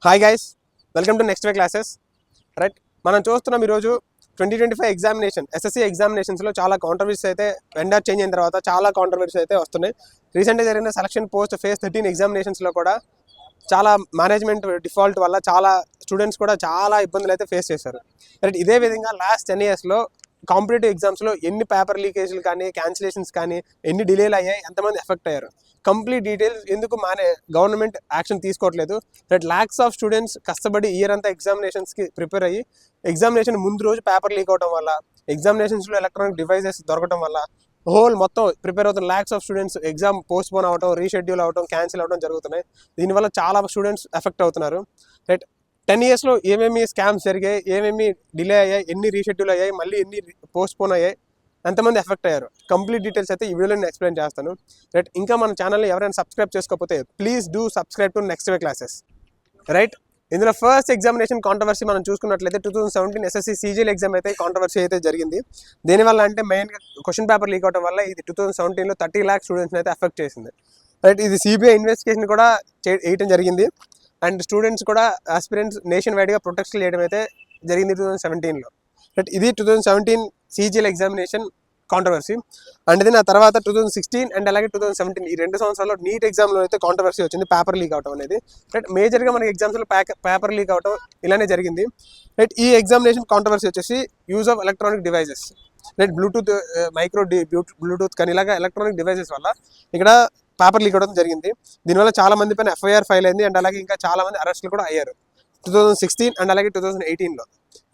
Hi guys, welcome to next way classes. Right, మనం చూస్తున్నాం ఈరోజు 2025 ఎగ్జామినేషన్ ఎస్ఎస్సి ఎగ్జామినేషన్స్లో చాలా కాంట్రవర్సీస్ అయితే వెండర్ చేంజ్ అయిన తర్వాత చాలా కాంట్రవర్సీస్ అయితే వస్తున్నాయి. రీసెంట్గా జరిగిన సెలక్షన్ పోస్ట్ ఫేజ్ 13 ఎగ్జామినేషన్స్లో కూడా చాలా మేనేజ్మెంట్ డిఫాల్ట్ వల్ల చాలా స్టూడెంట్స్ కూడా చాలా ఇబ్బందులు అయితే ఫేస్ చేశారు. రైట్, ఇదే విధంగా లాస్ట్ 10 yearsలో కాంపిటేటివ్ ఎగ్జామ్స్లో ఎన్ని పేపర్ లీకేజ్లు కానీ క్యాన్సిలేషన్స్ కానీ ఎన్ని డిలేలు అయ్యాయి, ఎంతమంది ఎఫెక్ట్ అయ్యారు, కంప్లీట్ డీటెయిల్స్ ఎందుకు గవర్నమెంట్ యాక్షన్ తీసుకోవట్లేదు. దట్ ల్యాక్స్ ఆఫ్ స్టూడెంట్స్ కష్టపడి ఇయర్ అంతా ఎగ్జామినేషన్స్కి ప్రిపేర్ అయ్యి ఎగ్జామినేషన్ ముందు రోజు పేపర్ లీక్ అవడం వల్ల, ఎగ్జామినేషన్స్లో ఎలక్ట్రానిక్ డివైజెస్ దొరకడం వల్ల మొత్తం ప్రిపేర్ అవుతున్న lakhs of students exam post phone అవడం, రీషెడ్యూల్ అవడం, క్యాన్సిల్ అవడం జరుగుతున్నాయి. దీనివల్ల చాలా స్టూడెంట్స్ ఎఫెక్ట్ అవుతున్నారు. రైట్, 10 yearsలో ఏమేమి స్కామ్స్ జరిగాయి, ఏమేమి డిలే అయ్యాయి, ఎన్ని రీషెడ్యూల్ అయ్యాయి, మళ్ళీ ఎన్ని పోస్ట్ పోన్ అయ్యాయి, ఎంతమంది ఎఫెక్ట్ అయ్యారు, కంప్లీట్ డీటెయిల్స్ అయితే ఈ వీడియోలో నేను ఎక్స్ప్లెయిన్ చేస్తాను. రైట్, ఇంకా మన ఛానల్ని ఎవరైనా సబ్స్క్రైబ్ చేసుకోకపోతే please do subscribe to next way classes. Right, ఇందులో ఫస్ట్ ఎగ్జామినేషన్ కాంట్రవర్సీ మనం చూసుకున్నట్లయితే 2017 ఎస్ఎస్సి సీజీఎల్ ఎగ్జామ్ అయితే కాంట్రవర్సీ అయితే జరిగింది. దేనివల్ల అంటే మెయిన్గా క్వశ్చన్ పేపర్ లీక్ అవడం వల్ల ఇది 2017లో 30 lakh స్టూడెంట్స్ని అయితే ఎఫెక్ట్ చేసింది. రైట్, ఇది సిబిఐ ఇన్వెస్టిగేషన్ కూడా చేయడం జరిగింది. అండ్ స్టూడెంట్స్ కూడా ఆస్పిరెంట్స్ నేషన్ వైడ్గా ప్రొటెక్ట్ చేయడం అయితే జరిగింది 2017లో. రైట్, ఇది 2017 సీజీఎల్ ఎగ్జామినేషన్ కాంట్రవర్సీ. అండ్ ఇది నా తర్వాత 2016 అండ్ అలాగే 2017 ఈ 2 సంవత్సరాల్లో నీట్ ఎగ్జామ్లో అయితే కాంట్రవర్సీ వచ్చింది, పేపర్ లీక్ అవడం అనేది. రైట్, మేజర్గా మనకి ఎగ్జామ్స్లో పేపర్ లీక్ అవడం ఇలానే జరిగింది. రైట్, ఈ ఎగ్జామినేషన్ కాంట్రవర్సీ వచ్చేసి use of electronic devices. Right, Bluetooth, Bluetooth కానీ ఇలాగా ఎలక్ట్రానిక్ డివైజెస్ వల్ల ఇక్కడ పేపర్ లీక్ అవడం జరిగింది. దీనివల్ల చాలా మంది పైన ఎఫ్ఐఆర్ ఫైల్ అయింది. అండ్ అలాగే ఇంకా చాలా మంది అరెస్టులు కూడా అయ్యారు 2016 అండ్ అలాగే 2018లో.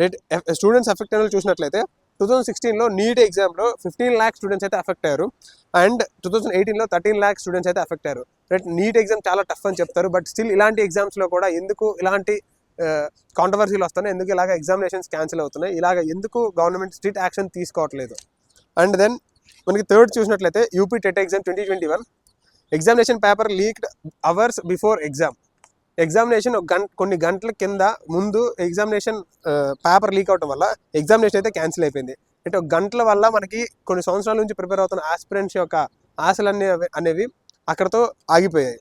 రైట్, స్టూడెంట్స్ ఎఫెక్ట్ అనేది చూసినట్లయితే 2016లో నీట్ ఎగ్జామ్లో 15 lakh స్టూడెంట్స్ అయితే ఎఫెక్ట్ అయ్యారు. అండ్ 2018లో 13 lakh స్టూడెంట్స్ అయితే ఎఫెక్ట్ అయ్యారు. రైట్, నీట్ ఎగ్జామ్ చాలా టఫ్ అని చెప్తారు, బట్ స్టిల్ ఇలాంటి ఎగ్జామ్స్లో కూడా ఎందుకు ఇలాంటి కాంట్రవర్సీలు వస్తున్నాయి, ఎందుకు ఇలాగ ఎగ్జామినేషన్స్ క్యాన్సిల్ అవుతున్నాయి, ఇలాగ ఎందుకు గవర్నమెంట్ స్ట్రిక్ట్ యాక్షన్ తీసుకోవట్లేదు. అండ్ దెన్ మనకి థర్డ్ చూసినట్లయితే UP TET exam 2021 examination paper leaked hours before exam. Examination కొన్ని గంటల కింద ముందు ఎగ్జామినేషన్ పేపర్ లీక్ అవడం వల్ల ఎగ్జామినేషన్ అయితే క్యాన్సిల్ అయిపోయింది. అంటే ఒక గంటల వల్ల మనకి కొన్ని సంవత్సరాల నుంచి ప్రిపేర్ అవుతున్న ఆస్పిరెంట్స్ యొక్క ఆశలు అనేవి అక్కడతో ఆగిపోయాయి.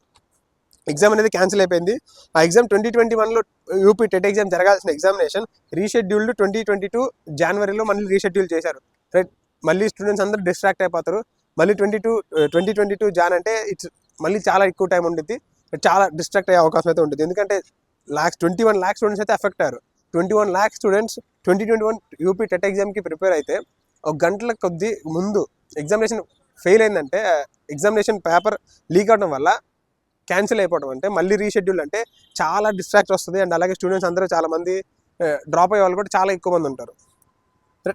ఎగ్జామ్ అనేది క్యాన్సిల్ అయిపోయింది. ఆ ఎగ్జామ్ 2021లో యూపీ టెట్ ఎగ్జామ్ జరగాల్సిన ఎగ్జామినేషన్ రీషెడ్యూల్డ్ 2022 జనవరిలో మళ్ళీ రీషెడ్యూల్ చేశారు. రైట్, మళ్ళీ స్టూడెంట్స్ అందరూ డిస్ట్రాక్ట్ అయిపోతారు. మళ్ళీ 2022 జాన్ అంటే మళ్ళీ చాలా ఎక్కువ టైం ఉంటుంది, చాలా డిస్ట్రాక్ట్ అయ్యే అవకాశం అయితే ఉంటుంది. ఎందుకంటే 21 lakh స్టూడెంట్స్ అయితే ఎఫెక్ట్ అయ్యారు. 21 lakh స్టూడెంట్స్ 2021 యూపీ టెట్ ఎగ్జామ్కి ప్రిపేర్ అయితే ఒక గంటల కొద్ది ముందు ఎగ్జామినేషన్ ఫెయిల్ అయిందంటే, ఎగ్జామినేషన్ పేపర్ లీక్ అవడం వల్ల క్యాన్సిల్ అయిపోవడం అంటే మళ్ళీ రీషెడ్యూల్ అంటే చాలా డిస్ట్రాక్ట్ వస్తుంది. అండ్ అలాగే స్టూడెంట్స్ అందరూ చాలామంది డ్రాప్ అయ్యే వాళ్ళు కూడా చాలా ఎక్కువ మంది ఉంటారు.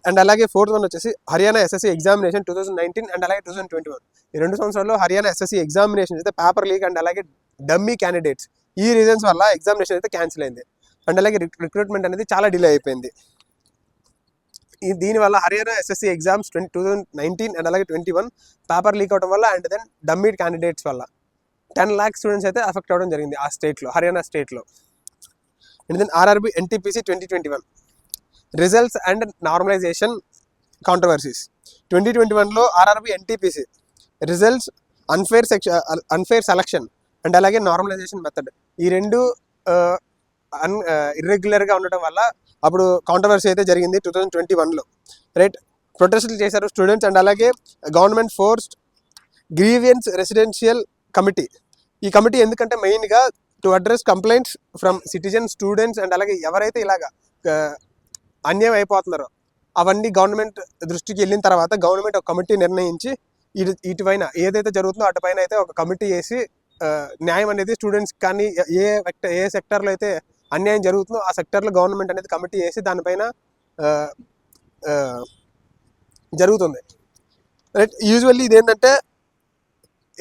అండ్ అలాగే ఫోర్త్ వన్ వచ్చేసి హర్యానా ఎస్ఎస్సి ఎగ్జామినేషన్ 2019 అండ్ అలాగే 2021 ఈ 2 సంవత్సరాల్లో హర్యానా ఎస్ఎస్సి ఎగ్జామినేషన్ అయితే పేపర్ లీక్ అండ్ అలాగే డమ్మీ క్యాండిడేట్స్ ఈ రీజన్స్ వల్ల ఎగ్జామినేషన్ అయితే క్యాన్సిల్ అయింది. అండ్ అలాగే రిక్రూట్మెంట్ అనేది చాలా డిలే అయిపోయింది. దీనివల్ల హర్యానా ఎస్ఎస్సి ఎగ్జామ్స్ 2019 అండ్ అలాగే 21 పేపర్ లీక్ అవడం వల్ల అండ్ దెన్ డమ్మీ క్యాండిడేట్స్ వల్ల 10 lakh స్టూడెంట్స్ అయితే ఎఫెక్ట్ అవ్వడం జరిగింది ఆ స్టేట్లో, హర్యానా స్టేట్లో. And then RRB NTPC 2021 results and normalisation controversies. 2021లో RRB NTPC results, unfair selection and అలాగే నార్మలైజేషన్ మెథడ్ ఈ రెండు ఇర్రెగ్యులర్గా ఉండటం వల్ల అప్పుడు కాంట్రవర్సీ అయితే జరిగింది 2021లో. రైట్, ప్రొటెస్టులు చేశారు స్టూడెంట్స్. అండ్ అలాగే government forced grievance residential committee. ఈ కమిటీ ఎందుకంటే మెయిన్గా to address complaints from citizen, students and అలాగే ఎవరైతే ఇలాగా అన్యాయం అయిపోతున్నారో అవన్నీ గవర్నమెంట్ దృష్టికి వెళ్ళిన తర్వాత గవర్నమెంట్ ఒక కమిటీ నిర్ణయించి ఇటుపైన ఏదైతే జరుగుతుందో అటుపైన అయితే ఒక కమిటీ వేసి న్యాయం అనేది స్టూడెంట్స్ కానీ ఏ సెక్టర్లో అయితే అన్యాయం జరుగుతుందో ఆ సెక్టర్లో గవర్నమెంట్ అనేది కమిటీ వేసి దానిపైన జరుగుతుంది. రైట్, యూజువల్లీ ఇదేంటంటే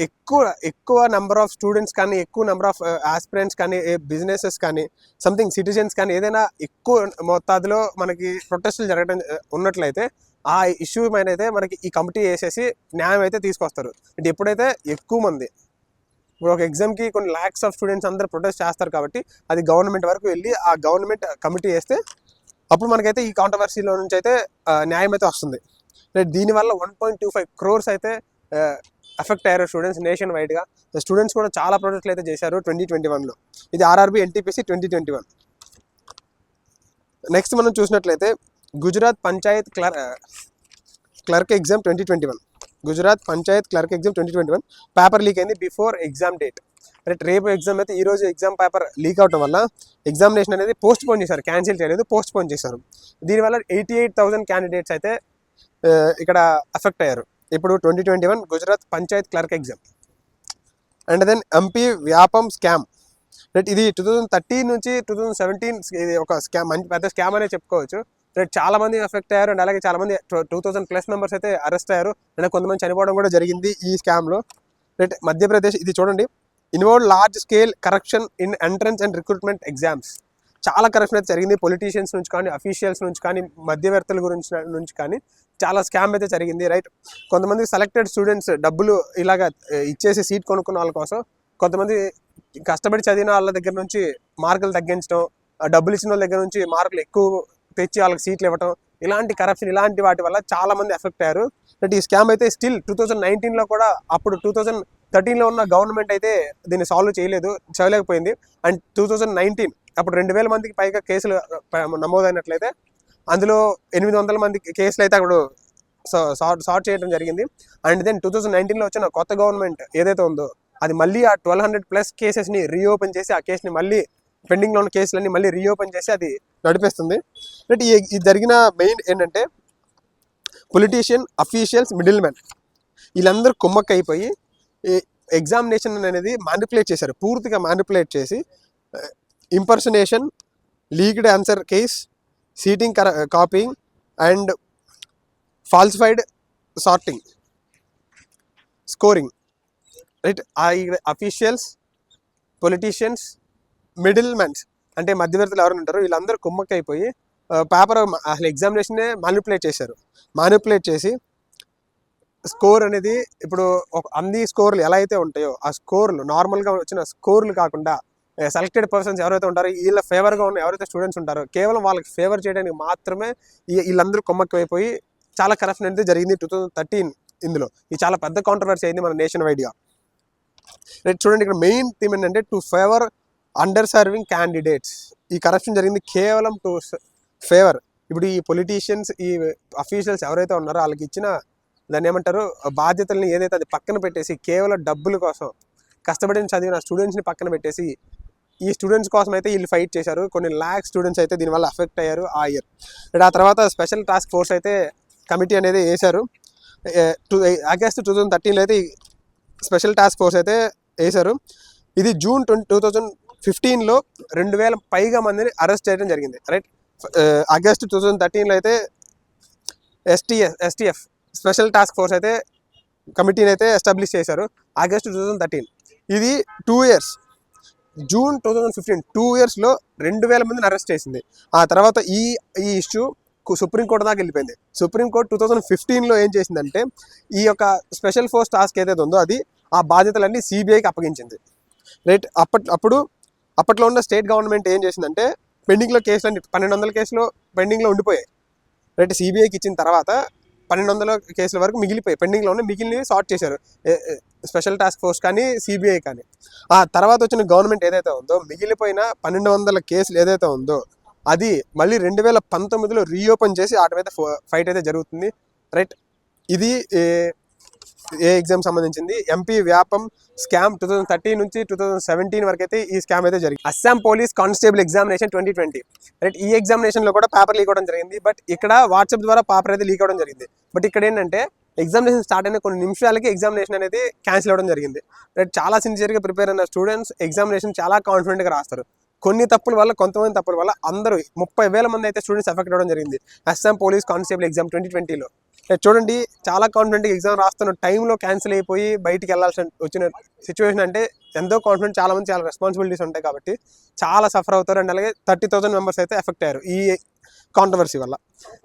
ఎక్కువ నెంబర్ ఆఫ్ స్టూడెంట్స్ కానీ, ఎక్కువ నెంబర్ ఆఫ్ ఆస్పిరెంట్స్ కానీ, బిజినెసెస్ కానీ, సంథింగ్ సిటిజన్స్ కానీ ఏదైనా ఎక్కువ మోతాదులో మనకి ప్రొటెస్టులు జరగడం ఉన్నట్లయితే ఆ ఇష్యూ మీద అయితే మనకి ఈ కమిటీ వేసేసి న్యాయం అయితే తీసుకొస్తారు. అంటే ఎప్పుడైతే ఎక్కువ మంది ఇప్పుడు ఒక ఎగ్జామ్కి కొన్ని ల్యాక్స్ ఆఫ్ స్టూడెంట్స్ అందరూ ప్రొటెస్ట్ చేస్తారు కాబట్టి అది గవర్నమెంట్ వరకు వెళ్ళి ఆ గవర్నమెంట్ కమిటీ వేస్తే అప్పుడు మనకైతే ఈ కాంట్రవర్సీలో నుంచి అయితే న్యాయం అయితే వస్తుంది. రైట్, దీనివల్ల 1.25 crores అయితే ఎఫెక్ట్ అయ్యారు స్టూడెంట్స్ నేషన్ వైడ్గా. స్టూడెంట్స్ కూడా చాలా ప్రాజెక్టులు అయితే చేశారు 2021లో. ఇది ఆర్ఆర్బీ ఎన్టీపీసీ 2021. నెక్స్ట్ మనం చూసినట్లయితే Gujarat panchayat clerk exam 2021. Gujarat panchayat clerk exam 2021 paper leak అయింది బిఫోర్ ఎగ్జామ్ డేట్. రేపు ఎగ్జామ్ అయితే ఈరోజు ఎగ్జామ్ పేపర్ లీక్ అవడం వల్ల ఎగ్జామినేషన్ అనేది పోస్ట్ పోన్ చేశారు, క్యాన్సిల్ చేయలేదు, పోస్ట్ పోన్ చేశారు. దీనివల్ల 88,000 క్యాండిడేట్స్ అయితే ఇక్కడ అఫెక్ట్ అయ్యారు. ఇప్పుడు 2021 Gujarat panchayat clerk exam. And then MP Vyapam scam. ఇది 2013 నుంచి 2017 ఇది ఒక స్కామ్, మంచి పెద్ద స్కామ్ అనే చెప్పుకోవచ్చు. చాలా మంది అఫెక్ట్ అయ్యారు అండ్ అలాగే చాలా మంది 2000+ మెంబర్స్ అయితే అరెస్ట్ అయ్యారు అండ్ కొంతమంది చనిపోవడం కూడా జరిగింది ఈ స్కామ్లో. మధ్యప్రదేశ్ ఇది చూడండి, involve large scale corruption in entrance and recruitment exams. చాలా కరప్షన్ అయితే జరిగింది, పొలిటీషియన్స్ నుంచి కానీ, అఫీషియల్స్ నుంచి కానీ, మధ్యవర్తుల నుంచి కానీ చాలా స్కామ్ అయితే జరిగింది. కొంతమంది సెలెక్టెడ్ స్టూడెంట్స్ డబ్బులు ఇలాగా ఇచ్చేసి సీట్ కొనుక్కున్న వాళ్ళ కోసం, కొంతమంది కష్టపడి చదివిన వాళ్ళ దగ్గర నుంచి మార్కులు తగ్గించడం, డబ్బులు ఇచ్చిన వాళ్ళ దగ్గర నుంచి మార్కులు ఎక్కువ తెచ్చి వాళ్ళకి సీట్లు ఇవ్వడం, ఇలాంటి కరప్షన్ ఇలాంటి వాటి వల్ల చాలా మంది ఎఫెక్ట్ అయ్యారు. ఈ స్కామ్ అయితే స్టిల్ 2019లో కూడా, అప్పుడు 2013లో ఉన్న గవర్నమెంట్ అయితే దీన్ని సాల్వ్ చేయలేకపోయింది. అండ్ 2019 అప్పుడు 2,000 మందికి పైగా కేసులు నమోదైనట్లయితే అందులో 800 మంది కేసులు అయితే అప్పుడు సార్ట్ చేయడం జరిగింది. అండ్ దెన్ 2019లో వచ్చిన కొత్త గవర్నమెంట్ ఏదైతే ఉందో అది మళ్ళీ ఆ 1200+ కేసెస్ని రీఓపెన్ చేసి, ఆ కేసుని మళ్ళీ పెండింగ్లో ఉన్న కేసులన్నీ మళ్ళీ రీఓపెన్ చేసి అది నడిపిస్తుంది. ఈ జరిగిన మెయిన్ ఏంటంటే పొలిటీషియన్, అఫీషియల్స్, మిడిల్ మ్యాన్ వీళ్ళందరూ కుమ్మక్కైపోయి ఎగ్జామినేషన్ అనేది మ్యానిపులేట్ చేశారు, పూర్తిగా మ్యానిపులేట్ చేసి impersonation, leaked answer case, seating copying and falsified sorting, scoring. Officials, politicians, middle mans అంటే మధ్యవర్తులు ఎవరైనా ఉంటారో వీళ్ళందరూ కుమ్మక్కైపోయి పేపర్ అసలు ఎగ్జామినేషన్నే మ్యానిపులేట్ చేసి స్కోర్ అనేది ఇప్పుడు అన్ని స్కోర్లు ఎలా అయితే ఉంటాయో ఆ స్కోర్లు నార్మల్గా వచ్చిన స్కోర్లు కాకుండా సెలెక్టెడ్ పర్సన్స్ ఎవరైతే ఉంటారో వీళ్ళ ఫేవర్గా ఉన్న ఎవరైతే స్టూడెంట్స్ ఉంటారో కేవలం వాళ్ళకి ఫేవర్ చేయడానికి మాత్రమే వీళ్ళందరూ కుమ్మక్కైపోయి చాలా కరప్షన్ అనేది జరిగింది 2013. ఇందులో ఇది చాలా పెద్ద కాంట్రవర్సీ అయింది మన నేషన్ వైడ్గా. చూడండి, ఇక్కడ మెయిన్ థీమ్ ఏంటంటే to favour under serving candidates. ఈ కరప్షన్ జరిగింది కేవలం టు ఫేవర్. ఇప్పుడు ఈ పొలిటీషియన్స్, ఈ అఫీషియల్స్ ఎవరైతే ఉన్నారో వాళ్ళకి ఇచ్చిన దాన్ని ఏమంటారు బాధ్యతల్ని ఏదైతే అది పక్కన పెట్టేసి కేవలం డబ్బుల కోసం కష్టపడిన చదివిన స్టూడెంట్స్ని పక్కన పెట్టేసి ఈ స్టూడెంట్స్ కోసం అయితే వీళ్ళు ఫైట్ చేశారు. కొన్ని ల్యాక్ స్టూడెంట్స్ అయితే దీనివల్ల అఫెక్ట్ అయ్యారు ఆ ఇయర్. ఆ తర్వాత స్పెషల్ టాస్క్ ఫోర్స్ అయితే కమిటీ అనేది వేశారు. ఆగస్ట్ 2013లో అయితే స్పెషల్ టాస్క్ ఫోర్స్ అయితే వేశారు. ఇది జూన్ 2015లో 2,000 పైగా మందిని అరెస్ట్ చేయడం జరిగింది. ఆగస్ట్ 2013లో అయితే ఎస్టీఎఫ్ స్పెషల్ టాస్క్ ఫోర్స్ అయితే కమిటీని అయితే ఎస్టాబ్లిష్ చేశారు ఆగస్ట్ 2013. ఇది 2 years, జూన్ 2015 2 yearsలో 2,000 మందిని అరెస్ట్ చేసింది. ఆ తర్వాత ఈ ఇష్యూ సుప్రీంకోర్టు దాకా వెళ్ళిపోయింది. సుప్రీంకోర్టు 2015లో ఏం చేసిందంటే ఈ యొక్క స్పెషల్ ఫోర్స్ టాస్క్ ఏదైతే ఉందో అది ఆ బాధ్యతలన్నీ సిబిఐకి అప్పగించింది. అప్పట్లో ఉన్న స్టేట్ గవర్నమెంట్ ఏం చేసిందంటే పెండింగ్లో కేసులు అన్ని 1,200 కేసులు పెండింగ్లో ఉండిపోయాయి. సిబిఐకి ఇచ్చిన తర్వాత 1,200 కేసుల వరకు మిగిలిపోయి పెండింగ్లో ఉన్న మిగిలినవి సార్ట్ చేశారు, స్పెషల్ టాస్క్ ఫోర్స్ కానీ సిబిఐ కానీ. ఆ తర్వాత వచ్చిన గవర్నమెంట్ ఏదైతే ఉందో మిగిలిపోయిన 1,200 కేసులు ఏదైతే ఉందో అది మళ్ళీ 2019లో రీఓపెన్ చేసి వాటి మీద ఫైట్ అయితే జరుగుతుంది. ఇది ఏ ఎగ్జామ్ సంబంధించింది ఎంపీ వ్యాపం స్కామ్ 2013 నుంచి 2017 వరకు అయితే ఈ స్కామ్ అయితే జరిగింది. Assam police constable examination 2020. ఈ ఎగ్జామినేషన్లో కూడా పేపర్ లీక్ అవ్వడం జరిగింది. బట్ ఇక్కడ వాట్సాప్ ద్వారా పేపర్ అయితే లీక్ అవ్వడం జరిగింది. బట్ ఇక్కడ ఏంటంటే ఎగ్జామినేషన్ స్టార్ట్ అయిన కొన్ని నిమిషాలకి ఎగ్జామినేషన్ అనేది క్యాన్సిల్ అవ్వడం జరిగింది. చాలా సిన్సియర్గా ప్రిపేర్ అయిన స్టూడెంట్స్ ఎగ్జామినేషన్ చాలా కాన్ఫిడెంట్గా రాస్తారు. కొన్ని తప్పుల వల్ల, కొంతమంది తప్పుల వల్ల అందరూ 30,000 మంది అయితే స్టూడెంట్స్ ఎఫెక్ట్ అవ్వడం జరిగింది అస్సాం పోలీస్ కానిస్టేబుల్ ఎగ్జామ్ 2020లో. చూడండి, చాలా కాన్ఫిడెంట్గా ఎగ్జామ్ రాస్తున్న టైంలో క్యాన్సిల్ అయిపోయి బయటికి వెళ్ళాల్సిన వచ్చిన సిచ్యువేషన్ అంటే ఎంతో కాన్ఫిడెంట్, చాలా మంది చాలా రెస్పాన్సిబిలిటీస్ ఉంటాయి కాబట్టి చాలా సఫర్ అవుతారు. అండ్ అలాగే 30,000 మెంబర్స్ అయితే ఎఫెక్ట్ అయ్యారు ఈ కాంట్రవర్సీ వల్ల.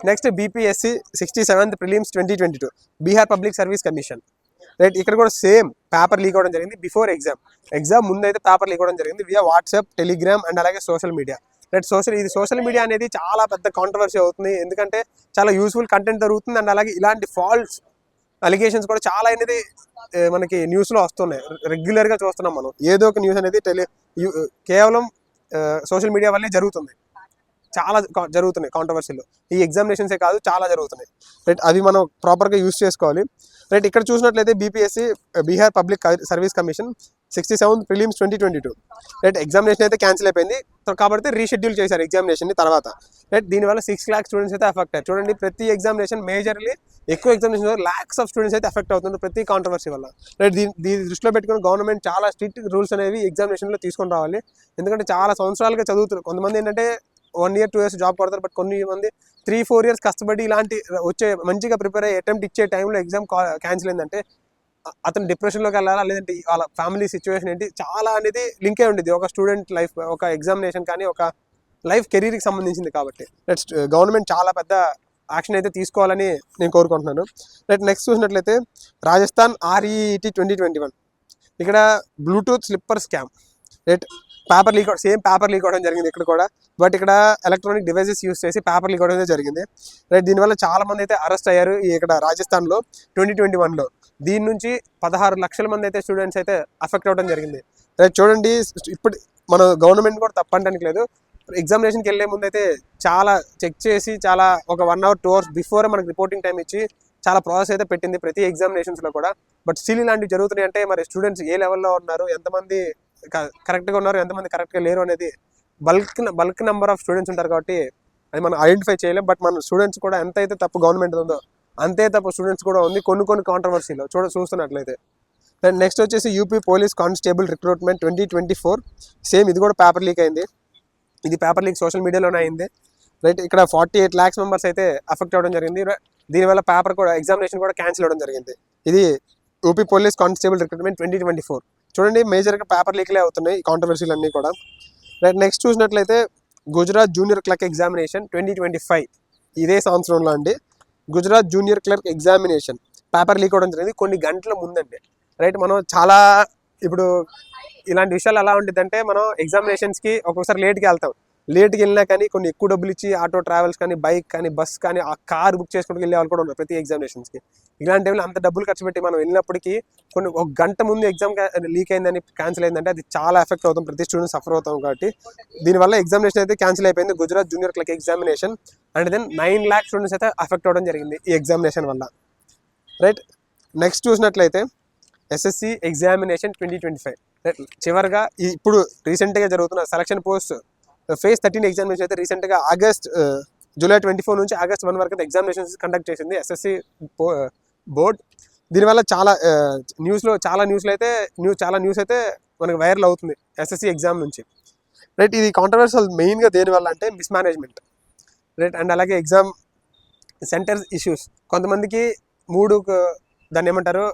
Next BPSC 67th prelims 2022 Bihar public service commission. ఇక్కడ కూడా సేమ్ పేపర్ లీక్ అవ్వడం జరిగింది బిఫోర్ ఎగ్జామ్ ముందు అయితే పేపర్ లీక్ అవ్వడం జరిగింది వియా వాట్సాప్, టెలిగ్రామ్ అండ్ అలాగే సోషల్ మీడియా. సోషల్ మీడియా అనేది చాలా పెద్ద కాంట్రవర్సీ అవుతుంది, ఎందుకంటే చాలా యూస్ఫుల్ కంటెంట్ దొరుకుతుంది అండ్ అలాగే ఇలాంటి ఫాల్స్ అలిగేషన్స్ కూడా చాలా అనేది మనకి న్యూస్లో వస్తున్నాయి, రెగ్యులర్గా చూస్తున్నాం మనం. ఏదో ఒక న్యూస్ అనేది కేవలం సోషల్ మీడియా వల్లే జరుగుతుంది. చాలా జరుగుతున్నాయి కాంట్రవర్సీలు. ఈ ఎగ్జామినేషన్సే కాదు, చాలా జరుగుతున్నాయి. రైట్, అవి మనం ప్రాపర్గా యూస్ చేసుకోవాలి. రైట్, ఇక్కడ చూసినట్లయితే BPSC Bihar public service commission 67th prelims 2022. Right, examination అయితే క్యాన్సిల్ అయిపోయింది కాబట్టి రీషెడ్యూల్ చేశారు ఎగ్జామినేషన్ని తర్వాత. రైట్, దీనివల్ల 6 lakh స్టూడెంట్స్ అయితే అఫెక్ట్ అయ్యారు. చూడండి, ప్రతి ఎగ్జామినేషన్ మేజర్లీ ఎక్కువ ఎగ్జామినేషన్ లాక్స్ ఆఫ్ స్టూడెంట్స్ అయితే అఫెక్ట్ అవుతున్నారు ప్రతి కాంట్రవర్సీ వల్ల. రైట్, దీన్ని దృష్టిలో పెట్టుకుని గవర్నమెంట్ చాలా స్ట్రిక్ట్ రూల్స్ అనేవి ఎగ్జామినేషన్లో తీసుకొని రావాలి. ఎందుకంటే చాలా సంవత్సరాలుగా చదువుతున్నారు కొంతమంది. ఏంటంటే 1 year 2 years జాబ్ కొడతారు, బట్ కొన్ని మంది 3-4 years కష్టపడి ఇలాంటి వచ్చే మంచిగా ప్రిపేర్ అయ్యి అటెంప్ట్ ఇచ్చే టైంలో ఎగ్జామ్ క్యాన్సిల్ అయిందంటే అతను డిప్రెషన్లోకి వెళ్ళాలా, లేదంటే వాళ్ళ ఫ్యామిలీ సిచ్యువేషన్ ఏంటి, చాలా అనేది లింకే ఉండేది ఒక స్టూడెంట్ లైఫ్, ఒక ఎగ్జామినేషన్ కానీ ఒక లైఫ్ కెరీర్కి సంబంధించింది. కాబట్టి గవర్నమెంట్ చాలా పెద్ద యాక్షన్ అయితే తీసుకోవాలని నేను కోరుకుంటున్నాను. నెక్స్ట్ చూసినట్లయితే రాజస్థాన్ REET 2021. ఇక్కడ Bluetooth slipper scam. Paper leak same paper leak అవడం జరిగింది ఇక్కడ కూడా. బట్ ఇక్కడ ఎలక్ట్రానిక్ డివైసెస్ యూస్ చేసి పేపర్ లీక్ అవడం జరిగింది. దీనివల్ల చాలా మంది అయితే అరెస్ట్ అయ్యారు ఇక్కడ రాజస్థాన్లో 2021లో. దీని నుంచి 16 లక్షల మంది అయితే స్టూడెంట్స్ అయితే అఫెక్ట్ అవ్వడం జరిగింది. చూడండి, ఇప్పుడు మన గవర్నమెంట్ కూడా తప్పనడానికి లేదు. ఎగ్జామినేషన్కి వెళ్ళే ముందు అయితే చాలా చెక్ చేసి చాలా ఒక 1 hour 2 hours బిఫోర్ మనకి రిపోర్టింగ్ టైం ఇచ్చి చాలా ప్రాసెస్ అయితే పెట్టింది ప్రతి ఎగ్జామినేషన్స్లో కూడా. బట్ స్టిల్ ఇలాంటివి జరుగుతున్నాయి అంటే మరి స్టూడెంట్స్ ఏ లెవెల్లో ఉన్నారు, ఎంతమంది కరెక్ట్గా ఉన్నారు, ఎంతమంది కరెక్ట్గా లేరు అనేది బల్క్ నెంబర్ ఆఫ్ స్టూడెంట్స్ ఉంటారు కాబట్టి అది మనం ఐడెంటిఫై చేయలేం. బట్ మన స్టూడెంట్స్ కూడా ఎంత అయితే తప్పు గవర్నమెంట్ ఉందో అంతే తప్పు స్టూడెంట్స్ కూడా ఉంది కొన్ని కాంట్రవర్సీలో చూస్తున్నట్లయితే. నెక్స్ట్ వచ్చేసి UP police constable recruitment 2024. Same ఇది కూడా పేపర్ లీక్ అయింది. ఇది పేపర్ లీక్ సోషల్ మీడియాలోనే అయింది. రైట్, ఇక్కడ 48 lakhs మెంబర్స్ అయితే అఫెక్ట్ అవ్వడం జరిగింది. దీనివల్ల పేపర్ కూడా ఎగ్జామినేషన్ కూడా క్యాన్సిల్ అవ్వడం జరిగింది. ఇది యూపీ పోలీస్ కానిస్టేబుల్ రిక్రూట్మెంట్ 2024. చూడండి, మేజర్గా పేపర్ లీక్లే అవుతున్నాయి ఈ కాంట్రవర్సీలు అన్నీ కూడా. రైట్, నెక్స్ట్ చూసినట్లయితే గుజరాత్ జూనియర్ క్లర్క్ ఎగ్జామినేషన్ 2025. ఇదే సంవత్సరంలో అండి Gujarat junior clerk examination paper leak అవ్వడం జరిగింది కొన్ని గంటల ముందండి. రైట్, మనం చాలా ఇప్పుడు ఇలాంటి విషయాలు ఎలా ఉంటుంది అంటే మనం ఎగ్జామినేషన్స్కి ఒక్కొక్కసారి లేట్కి వెళ్తాం. లేట్కి వెళ్ళినా కానీ కొన్ని ఎక్కువ డబ్బులు ఇచ్చి ఆటో ట్రావెల్స్ కానీ బైక్ కానీ బస్ కానీ ఆ కార్ బుక్ చేసుకుంటూ వెళ్ళే వాళ్ళు కూడా ఉన్నారు ప్రతి ఎగ్జామినేషన్స్కి. ఇలాంటి టైంలో అంత డబ్బులు ఖర్చు పెట్టి మనం వెళ్ళినప్పటికీ కొన్ని ఒక గంట ముందు ఎగ్జామ్ లీక్ అయిందని క్యాన్సిల్ అయిందంటే అది చాలా ఎఫెక్ట్ అవుతాం, ప్రతి స్టూడెంట్ సఫర్ అవుతాం. కాబట్టి దీనివల్ల ఎగ్జామినేషన్ అయితే క్యాన్సిల్ అయిపోయింది Gujarat junior clerk examination. And then 9 lakh students అయితే అఫెక్ట్ అవ్వడం జరిగింది ఈ ఎగ్జామినేషన్ వల్ల. రైట్, నెక్స్ట్ చూసినట్లయితే SSC ఎగ్జామినేషన్ 2025. చివరిగా ఇప్పుడు రీసెంట్గా జరుగుతున్న సెలక్షన్ పోస్ట్ phase 13 ఎగ్జామినేషన్ అయితే రీసెంట్గా జూలై 24 నుంచి August 1 వరకు ఎగ్జామినేషన్స్ కండక్ట్ చేసింది SSC బోర్డ్. దీనివల్ల చాలా న్యూస్లో అయితే న్యూస్ అయితే మనకి వైరల్ అవుతుంది SSC ఎగ్జామ్ నుంచి. రైట్, ఇది కాంట్రవర్షియల్ మెయిన్గా దేనివల్ల అంటే మిస్మేనేజ్మెంట్. రైట్, అండ్ అలాగే ఎగ్జామ్ సెంటర్స్ ఇష్యూస్. కొంతమందికి దాన్ని ఏమంటారు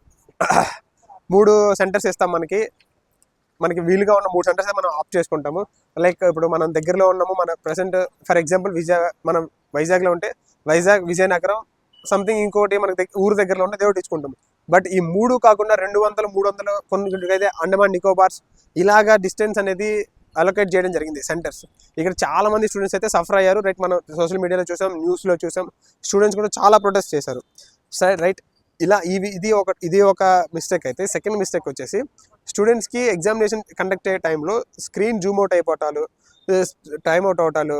3 సెంటర్స్ ఇస్తాం, మనకి వీలుగా ఉన్న 3 సెంటర్స్ మనం ఆప్ట్ చేసుకుంటాము. లైక్ ఇప్పుడు మనం దగ్గరలో ఉన్నాము, మన ప్రెసెంట్ ఫర్ ఎగ్జాంపుల్ మనం వైజాగ్లో ఉంటే వైజాగ్, విజయనగరం, సంథింగ్ ఇంకోటి మనకి ఊరు దగ్గరలో ఉంటే దేవుడు ఇచ్చుకుంటాము. బట్ ఈ 3 కాకుండా 200, 300 కొన్ని అయితే అండమాన్ నికోబార్స్ ఇలాగా డిస్టెన్స్ అనేది అలొకేట్ చేయడం జరిగింది సెంటర్స్. ఇక్కడ చాలా మంది స్టూడెంట్స్ అయితే సఫర్ అయ్యారు. రైట్, మనం సోషల్ మీడియాలో చూసాం, న్యూస్లో చూసాం, స్టూడెంట్స్ కూడా చాలా ప్రొటెస్ట్ చేశారు. సరే, రైట్, ఇది ఒక మిస్టేక్. అయితే సెకండ్ మిస్టేక్ వచ్చేసి స్టూడెంట్స్కి ఎగ్జామినేషన్ కండక్ట్ అయ్యే టైంలో స్క్రీన్ జూమ్ అవుట్ అయిపోవటాలు, టైమ్ అవుట్ అవటాలు,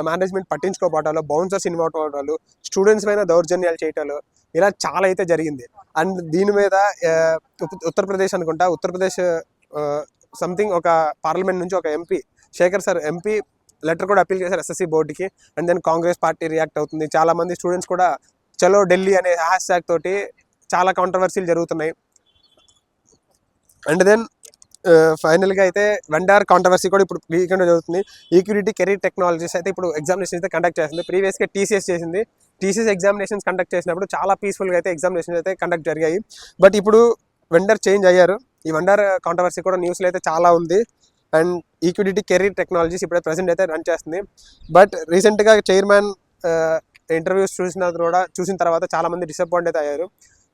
మేనేజ్మెంట్ పట్టించుకోపోవటాలు, బౌన్సర్స్ ఇన్వాల్వ్ అవటాలు, స్టూడెంట్స్ పైన దౌర్జన్యాలు చేయటాలు, ఇలా చాలా అయితే జరిగింది. అండ్ దీని మీద ఉత్తరప్రదేశ్ సంథింగ్ ఒక పార్లమెంట్ నుంచి ఒక ఎంపీ శేఖర్ సార్ లెటర్ కూడా అప్పీల్ చేశారు SSC బోర్డుకి. And then Congress party react అవుతుంది. చాలామంది స్టూడెంట్స్ కూడా చలో ఢిల్లీ అనే హ్యాష్ తోటి చాలా కాంట్రవర్సీలు జరుగుతున్నాయి. అండ్ దెన్ ఫైనల్గా అయితే వెండార్ కాంట్రవర్సీ కూడా ఇప్పుడు వీకెండ్ జరుగుతుంది. ఈక్విటీ కెరీర్ టెక్నాలజీస్ అయితే ఇప్పుడు ఎగ్జామినేషన్ అయితే కండక్ట్ చేస్తుంది. ప్రీవియస్గా TCS చేసింది. TCS ఎగ్జామినేషన్స్ కండక్ట్ చేసినప్పుడు చాలా పీస్ఫుల్గా అయితే ఎగ్జామినేషన్స్ అయితే కండక్ట్ జరిగాయి. బట్ ఇప్పుడు వెండర్ చేంజ్ అయ్యారు. ఈ వెండర్ కాంట్రవర్సీ కూడా న్యూస్లో అయితే చాలా ఉంది. అండ్ ఈక్విటీ కెరీర్ టెక్నాలజీస్ ఇప్పుడు ప్రెసెంట్ అయితే రన్ చేస్తుంది. బట్ రీసెంట్గా చైర్మన్ ఇంటర్వ్యూస్ చూసిన తర్వాత చాలా మంది డిసప్పాయింట్ అయితే అయ్యారు.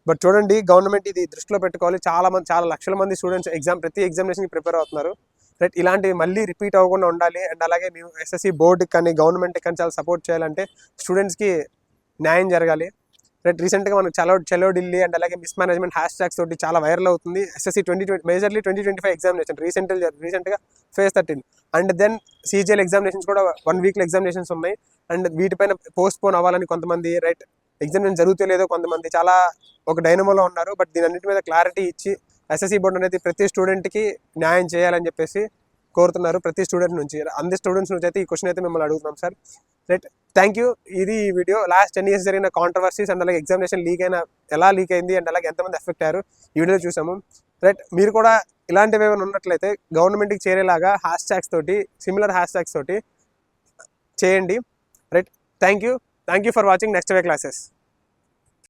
బట్ చూడండి, గవర్నమెంట్ ఇది దృష్టిలో పెట్టుకోవాలి. చాలా లక్షల మంది స్టూడెంట్స్ ప్రతి ఎగ్జామినేషన్కి ప్రిపేర్ అవుతున్నారు. రైట్, ఇలాంటివి మళ్ళీ రిపీట్ అవ్వకుండా ఉండాలి. అండ్ అలాగే మేము SSC బోర్డుకి కానీ గవర్నమెంట్కి కానీ చాలా సపోర్ట్ చేయాలంటే స్టూడెంట్స్కి న్యాయం జరగాలి. రైట్. రీసెంట్గా మనకు చలో ఢిల్లీ అండ్ అలాగే మిస్ మేనేజ్మెంట్ హ్యాష్ ట్యాగ్స్ తోటి చాలా వైరల్ అవుతుంది. ఎస్ఎస్సి 2020 మేజర్లీ 2025 ఎగ్జామినేషన్ రీసెంట్గా phase 13 and then CGL examinations కూడా 1 వీక్లో ఎగ్జామినేషన్స్ ఉన్నాయి. అండ్ వీటిపైన పోస్ట్ పోన్ అవ్వాలని కొంతమంది, రైట్, ఎగ్జామినేషన్ జరుగుతలేదో కొంతమంది చాలా ఒక డైనమోలో ఉన్నారు. బట్ దీని అన్నిటి మీద క్లారిటీ ఇచ్చి ఎస్ఎస్సి బోర్డు అనేది ప్రతి స్టూడెంట్కి న్యాయం చేయాలని చెప్పేసి కోరుతున్నారు. ప్రతి స్టూడెంట్ నుంచి, అందరి స్టూడెంట్స్ నుంచి అయితే ఈ క్వశ్చన్ అయితే మిమ్మల్ని అడుగుతున్నాం సార్. Right, thank you. ఇది ఈ వీడియో లాస్ట్ 10 years జరిగిన కాంట్రవర్సీస్ అండ్ అలాగే ఎగ్జామినేషన్ ఎలా లీక్ అయింది అండ్ అలాగే ఎంతమంది ఎఫెక్ట్ అయ్యారు ఈ వీడియోలో చూసాము. రైట్, మీరు కూడా ఇలాంటివి ఏమైనా ఉన్నట్లయితే గవర్నమెంట్కి చేరేలాగా హ్యాష్ ట్యాగ్స్ తోటి, సిమిలర్ హ్యాష్ ట్యాగ్స్ తోటి చేయండి. Right, thank you for watching next way classes.